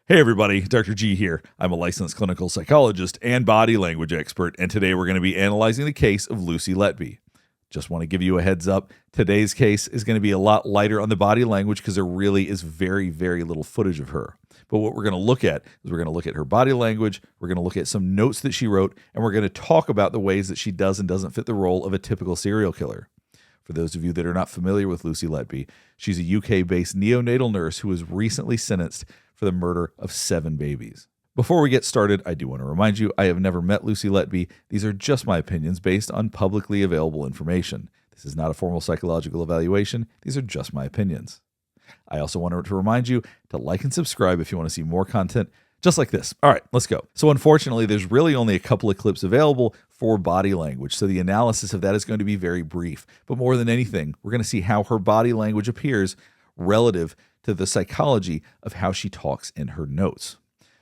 Hey everybody, Dr. G here. I'm a licensed clinical psychologist and body language expert, and today we're going to be analyzing the case of Lucy Letby. Just want to give you a heads up, today's case is going to be a lot lighter on the body language because there really is very, very little footage of her. But what we're going to look at is we're going to look at her body language, we're going to look at some notes that she wrote, and we're going to talk about the ways that she does and doesn't fit the role of a typical serial killer. For those of you that are not familiar with Lucy Letby, she's a UK-based neonatal nurse who was recently sentenced for the murder of 7 babies. Before we get started, I do want to remind you, I have never met Lucy Letby. These are just my opinions based on publicly available information. This is not a formal psychological evaluation. These are just my opinions. I also want to remind you to like and subscribe if you want to see more content just like this. All right, let's go. So unfortunately, there's really only a couple of clips available for body language, so the analysis of that is going to be very brief. But more than anything, we're going to see how her body language appears relative to the psychology of how she talks in her notes.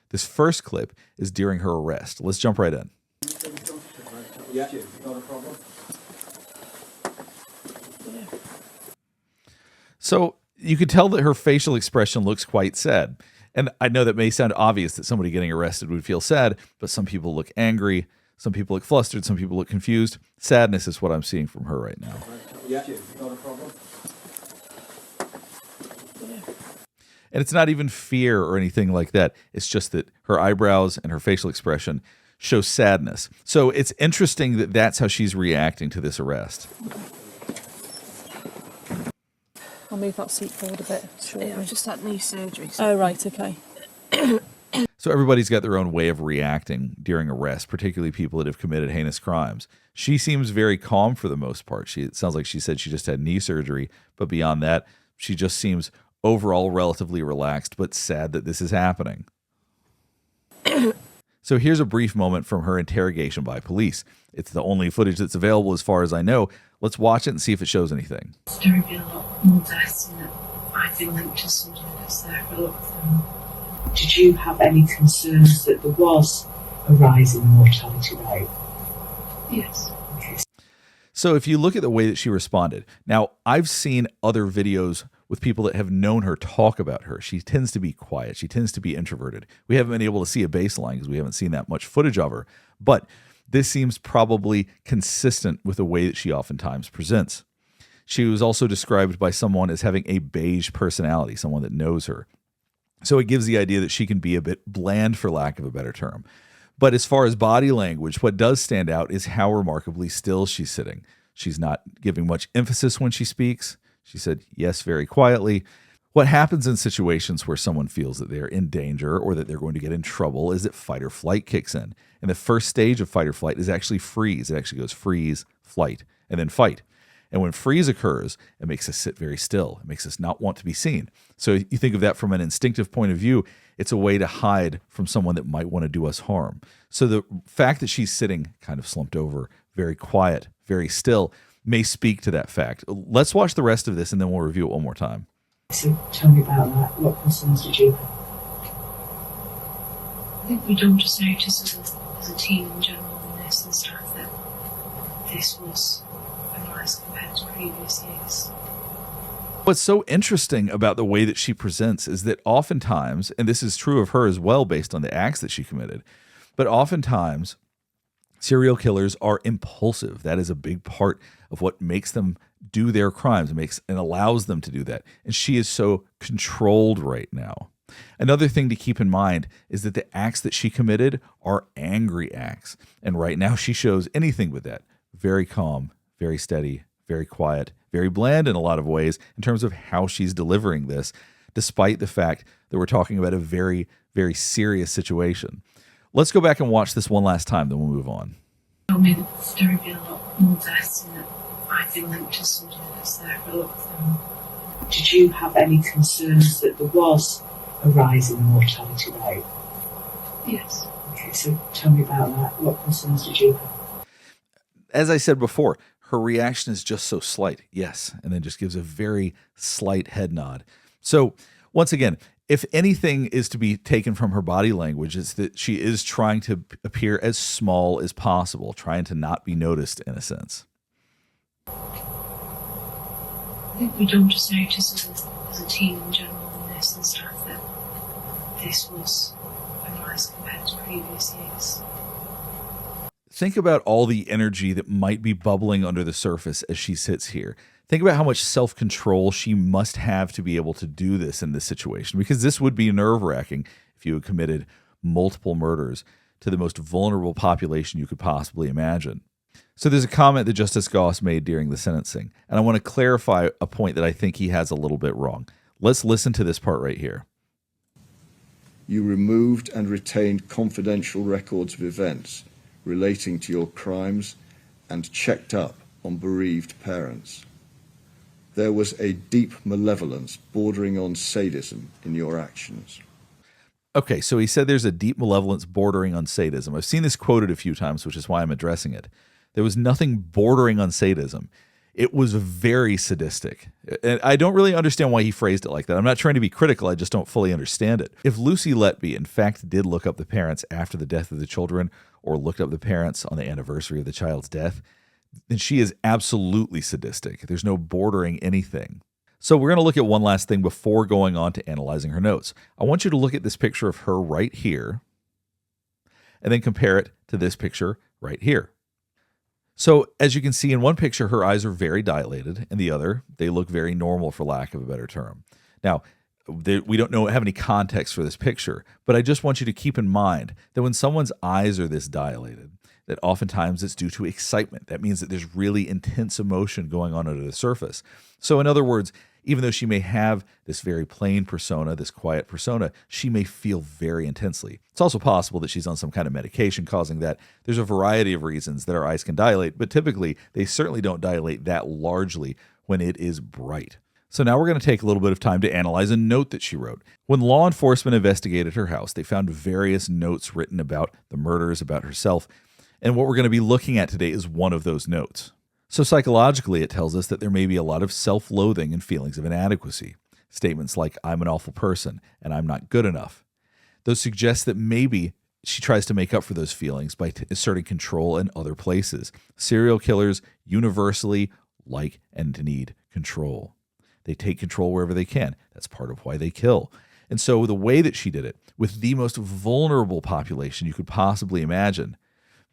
This first clip is during her arrest. Let's jump right in. Yeah, not a problem. So you can tell that her facial expression looks quite sad. And I know that may sound obvious that somebody getting arrested would feel sad, but some people look angry, some people look flustered, some people look confused. Sadness is what I'm seeing from her right now. Yeah, not a problem. And it's not even fear or anything like that. It's just that her eyebrows and her facial expression show sadness. So it's interesting that that's how she's reacting to this arrest. I'll move that seat forward a bit. Sure. Yeah, I just had knee surgery. So. Oh, right, okay. So everybody's got their own way of reacting during arrest, particularly people that have committed heinous crimes. She seems very calm for the most part. It sounds like she said she just had knee surgery, but beyond that, she just seems overall relatively relaxed, but sad that this is happening. So here's a brief moment from her interrogation by police. It's the only footage that's available as far as I know. Let's watch it and see if it shows anything. There would be a lot more deaths in it. I've been linked to somebody that's there for a lot of them. Did you have any concerns that there was a rise in mortality rate? Yes. Okay. So if you look at the way that she responded, now I've seen other videos with people that have known her talk about her. She tends to be quiet. She tends to be introverted. We haven't been able to see a baseline because we haven't seen that much footage of her, but this seems probably consistent with the way that she oftentimes presents. She was also described by someone as having a beige personality, someone that knows her. So it gives the idea that she can be a bit bland, for lack of a better term. But as far as body language, what does stand out is how remarkably still she's sitting. She's not giving much emphasis when she speaks. She said yes very quietly. What happens in situations where someone feels that they're in danger or that they're going to get in trouble is that fight or flight kicks in. And the first stage of fight or flight is actually freeze. It actually goes freeze, flight, and then fight. And when freeze occurs, it makes us sit very still. It makes us not want to be seen. So you think of that from an instinctive point of view, it's a way to hide from someone that might want to do us harm. So the fact that she's sitting kind of slumped over, very quiet, very still, may speak to that fact. Let's watch the rest of this and then we'll review it one more time. So tell me about that. What concerns did you have? I think we don't just notice as a team in general and nurse and staff that this was a rise compared to previous years. What's so interesting about the way that she presents is that oftentimes, and this is true of her as well based on the acts that she committed, but oftentimes serial killers are impulsive. That is a big part of what makes them do their crimes, and allows them to do that. And she is so controlled right now. Another thing to keep in mind is that the acts that she committed are angry acts. And right now she shows anything but that. Very calm, very steady, very quiet, very bland in a lot of ways in terms of how she's delivering this, despite the fact that we're talking about a very, very serious situation. Let's go back and watch this one last time, then we'll move on. Told me that there would be a lot more deaths in it. I've been linked to somebody that's there for a lot of them. Did you have any concerns that there was a rise in mortality rate? Yes. Okay, so tell me about that. What concerns did you have? As I said before, her reaction is just so slight. Yes. And then just gives a very slight head nod. So once again, if anything is to be taken from her body language, it's that she is trying to appear as small as possible, trying to not be noticed in a sense. I think we don't just notice as a team in general and nurse and staff that this was a rise compared to previous years. Think about all the energy that might be bubbling under the surface as she sits here. Think about how much self-control she must have to be able to do this in this situation, because this would be nerve-wracking if you had committed multiple murders to the most vulnerable population you could possibly imagine. So there's a comment that Justice Goss made during the sentencing, and I want to clarify a point that I think he has a little bit wrong. Let's listen to this part right here. You removed and retained confidential records of events relating to your crimes and checked up on bereaved parents. There was a deep malevolence bordering on sadism in your actions. Okay, so he said there's a deep malevolence bordering on sadism. I've seen this quoted a few times, which is why I'm addressing it. There was nothing bordering on sadism. It was very sadistic. And I don't really understand why he phrased it like that. I'm not trying to be critical, I just don't fully understand it. If Lucy Letby, in fact, did look up the parents after the death of the children, or looked up the parents on the anniversary of the child's death, then she is absolutely sadistic. There's no bordering anything. So we're going to look at one last thing before going on to analyzing her notes. I want you to look at this picture of her right here, and then compare it to this picture right here. So as you can see in one picture, her eyes are very dilated. In the other, they look very normal, for lack of a better term. Now, we don't have any context for this picture, but I just want you to keep in mind that when someone's eyes are this dilated, that oftentimes it's due to excitement. That means that there's really intense emotion going on under the surface. So in other words, even though she may have this very plain persona, this quiet persona, she may feel very intensely. It's also possible that she's on some kind of medication causing that. There's a variety of reasons that our eyes can dilate, but typically they certainly don't dilate that largely when it is bright. So now we're going to take a little bit of time to analyze a note that she wrote. When law enforcement investigated her house, they found various notes written about the murders, about herself, and what we're going to be looking at today is one of those notes. So psychologically, it tells us that there may be a lot of self-loathing and feelings of inadequacy. Statements like, I'm an awful person and I'm not good enough. Those suggest that maybe she tries to make up for those feelings by asserting control in other places. Serial killers universally like and need control. They take control wherever they can. That's part of why they kill. And so the way that she did it, with the most vulnerable population you could possibly imagine,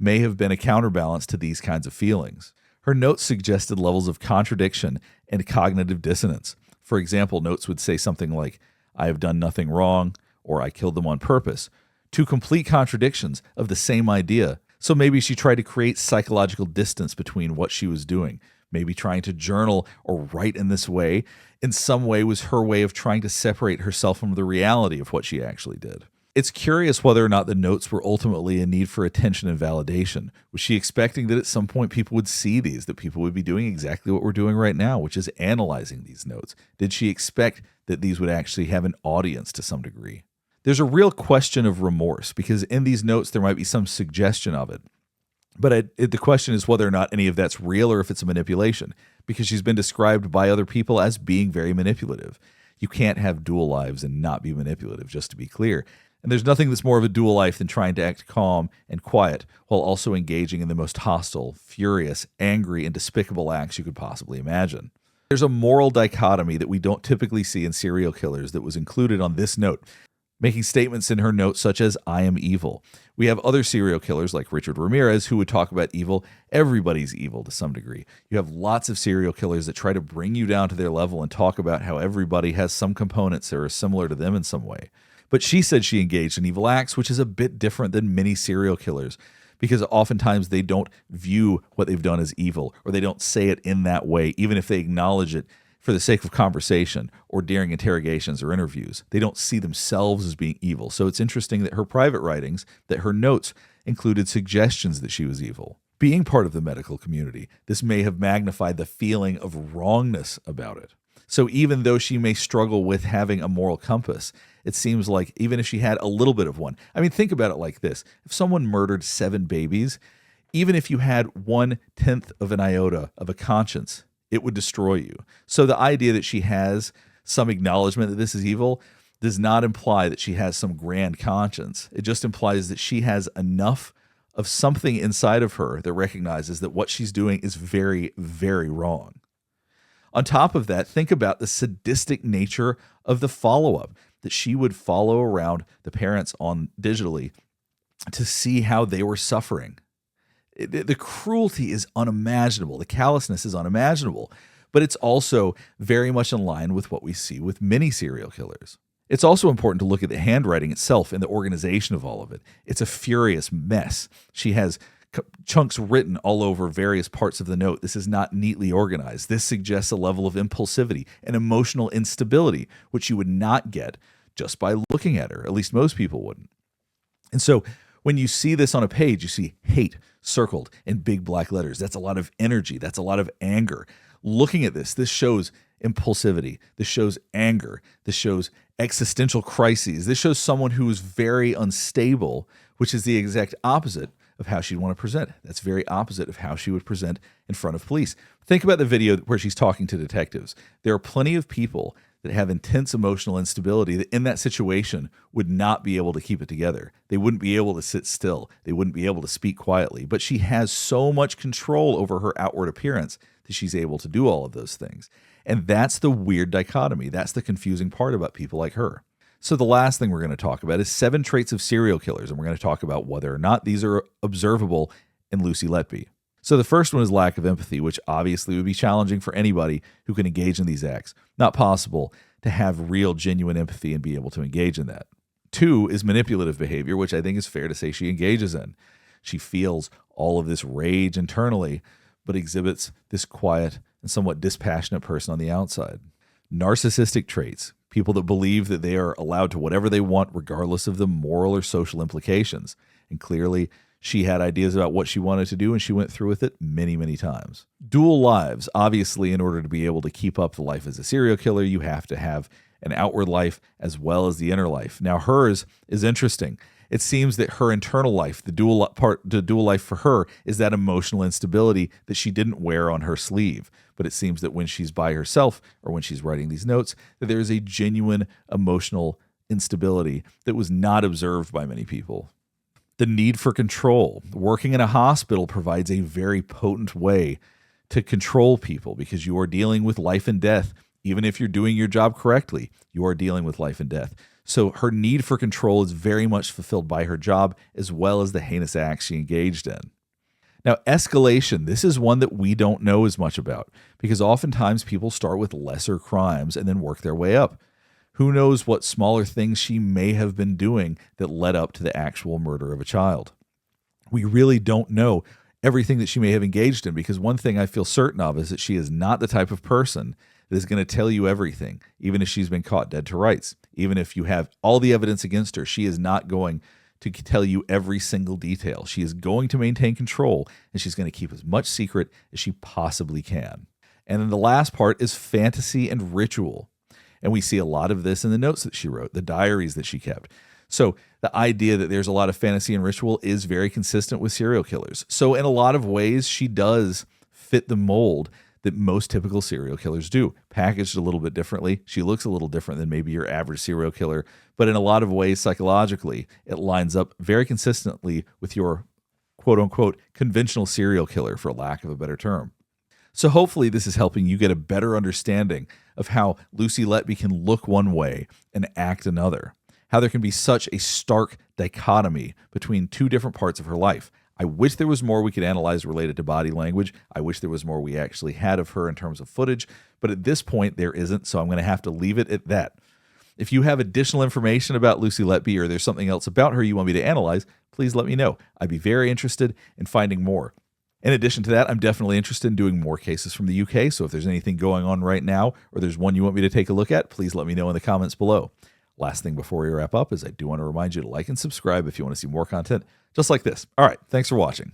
may have been a counterbalance to these kinds of feelings. Her notes suggested levels of contradiction and cognitive dissonance. For example, notes would say something like, I have done nothing wrong, or I killed them on purpose. Two complete contradictions of the same idea. So maybe she tried to create psychological distance between what she was doing. Maybe trying to journal or write in this way, in some way, was her way of trying to separate herself from the reality of what she actually did. It's curious whether or not the notes were ultimately a need for attention and validation. Was she expecting that at some point people would see these, that people would be doing exactly what we're doing right now, which is analyzing these notes? Did she expect that these would actually have an audience to some degree? There's a real question of remorse, because in these notes there might be some suggestion of it. But the question is whether or not any of that's real or if it's a manipulation, because she's been described by other people as being very manipulative. You can't have dual lives and not be manipulative, just to be clear. And there's nothing that's more of a dual life than trying to act calm and quiet while also engaging in the most hostile, furious, angry, and despicable acts you could possibly imagine. There's a moral dichotomy that we don't typically see in serial killers that was included on this note, making statements in her note such as, I am evil. We have other serial killers like Richard Ramirez who would talk about evil. Everybody's evil to some degree. You have lots of serial killers that try to bring you down to their level and talk about how everybody has some components that are similar to them in some way. But she said she engaged in evil acts, which is a bit different than many serial killers, because oftentimes they don't view what they've done as evil, or they don't say it in that way, even if they acknowledge it for the sake of conversation or during interrogations or interviews. They don't see themselves as being evil. So it's interesting that her private writings, that her notes included suggestions that she was evil. Being part of the medical community, this may have magnified the feeling of wrongness about it. So even though she may struggle with having a moral compass, it seems like even if she had a little bit of one, I mean, think about it like this. If someone murdered 7 babies, even if you had 1/10 of an iota of a conscience, it would destroy you. So the idea that she has some acknowledgement that this is evil does not imply that she has some grand conscience. It just implies that she has enough of something inside of her that recognizes that what she's doing is very, very wrong. On top of that, think about the sadistic nature of the follow-up. that she would follow around the parents on digitally to see how they were suffering. The cruelty is unimaginable. The callousness is unimaginable. But it's also very much in line with what we see with many serial killers. It's also important to look at the handwriting itself and the organization of all of it. It's a furious mess. She has chunks written all over various parts of the note. This is not neatly organized. This suggests a level of impulsivity and emotional instability, which you would not get just by looking at her. At least most people wouldn't. And so when you see this on a page, you see hate circled in big black letters. That's a lot of energy. That's a lot of anger. Looking at this shows impulsivity. This shows anger. This shows existential crises. This shows someone who is very unstable, which is the exact opposite of how she'd want to present. That's very opposite of how she would present in front of police. Think about the video where she's talking to detectives. There are plenty of people that have intense emotional instability that in that situation would not be able to keep it together. They wouldn't be able to sit still. They wouldn't be able to speak quietly. But she has so much control over her outward appearance that she's able to do all of those things. And that's the weird dichotomy. That's the confusing part about people like her. So the last thing we're going to talk about is 7 traits of serial killers, and we're going to talk about whether or not these are observable in Lucy Letby. So the first one is lack of empathy, which obviously would be challenging for anybody who can engage in these acts. Not possible to have real, genuine empathy and be able to engage in that. 2 is manipulative behavior, which I think is fair to say she engages in. She feels all of this rage internally, but exhibits this quiet and somewhat dispassionate person on the outside. Narcissistic traits, people that believe that they are allowed to whatever they want regardless of the moral or social implications. And clearly, she had ideas about what she wanted to do, and she went through with it many, many times. Dual lives. Obviously, in order to be able to keep up the life as a serial killer, you have to have an outward life as well as the inner life. Now, hers is interesting. It seems that her internal life, the dual life for her, is that emotional instability that she didn't wear on her sleeve. But it seems that when she's by herself or when she's writing these notes, that there is a genuine emotional instability that was not observed by many people. The need for control. Working in a hospital provides a very potent way to control people because you are dealing with life and death. Even if you're doing your job correctly, you are dealing with life and death. So her need for control is very much fulfilled by her job as well as the heinous acts she engaged in. Now, escalation, this is one that we don't know as much about because oftentimes people start with lesser crimes and then work their way up. Who knows what smaller things she may have been doing that led up to the actual murder of a child. We really don't know everything that she may have engaged in because one thing I feel certain of is that she is not the type of person that is going to tell you everything, even if she's been caught dead to rights. Even if you have all the evidence against her, she is not going to tell you every single detail. She is going to maintain control, and she's going to keep as much secret as she possibly can. And then the last part is fantasy and ritual. And we see a lot of this in the notes that she wrote, the diaries that she kept. So the idea that there's a lot of fantasy and ritual is very consistent with serial killers. So in a lot of ways, she does fit the mold that most typical serial killers do, packaged a little bit differently. She looks a little different than maybe your average serial killer, but in a lot of ways, psychologically, it lines up very consistently with your quote-unquote conventional serial killer, for lack of a better term. So hopefully this is helping you get a better understanding of how Lucy Letby can look one way and act another, how there can be such a stark dichotomy between two different parts of her life. I wish there was more we could analyze related to body language. I wish there was more we actually had of her in terms of footage, but at this point there isn't, so I'm going to have to leave it at that. If you have additional information about Lucy Letby or there's something else about her you want me to analyze, please let me know. I'd be very interested in finding more. In addition to that, I'm definitely interested in doing more cases from the UK, so if there's anything going on right now or there's one you want me to take a look at, please let me know in the comments below. Last thing before we wrap up is I do want to remind you to like and subscribe if you want to see more content just like this. All right, thanks for watching.